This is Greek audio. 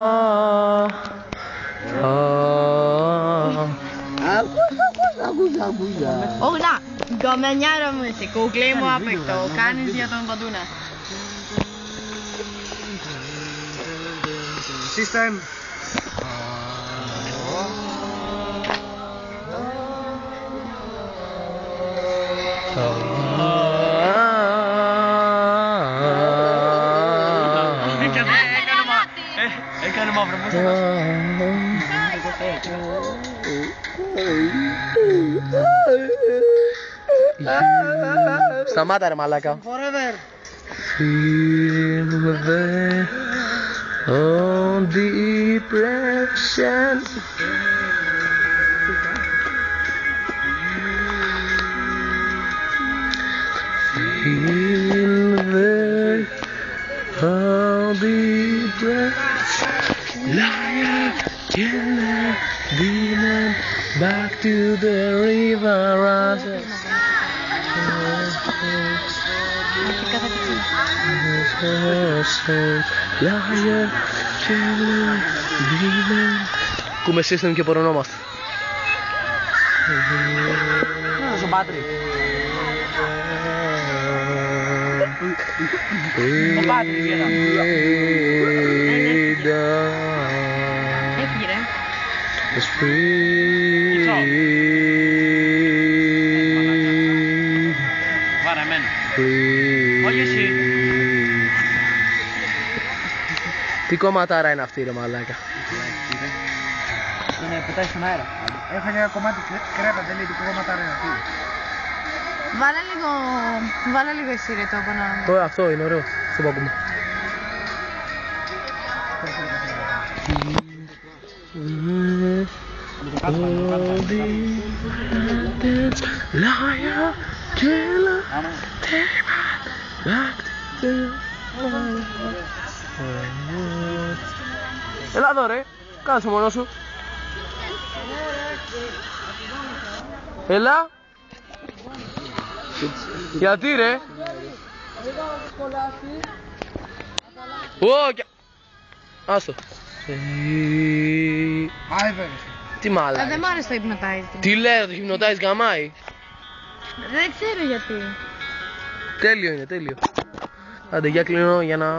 Όχι να, γκομενιάρα μου εσύ, κουκλί μου απεκτό, κάνεις για τον Παντούνα. System. Έκανε μαύρο μουσικό. Σταμάτα ρε μαλάκα. Forever. Feel the depression. Feel the depression. Liar, killer, demon, back to the river. Liar, killer, demon. Ακούμε system και πορωνόμαστε. Στο μπάτρι. Το μπάτρι βγαίνα. Έχει ρε. Βάρα εμένα. Όχι εσύ. Τι κομματάρα είναι αυτή ρε μαλάκα. Είναι πετάει στον αέρα. Έφαγε ένα κομμάτι κρέτα, δεν λέει τι κομματάρα είναι αυτή. Βάλε λίγο εσύ ρε το πάνω. Αυτό είναι ωραίο. Στο πακούμε. Liar, killer, έλα εδώ ρε, κάτσε μόνος σου. Έλα. Γιατί ρε. Άστο. Τι μάλα. Δεν μ' άρεσε το hypnotize. Τι λέω, το hypnotize γαμάει. Δεν ξέρω γιατί. Τέλειο είναι, τέλειο. Άντε, για κλείνω για να...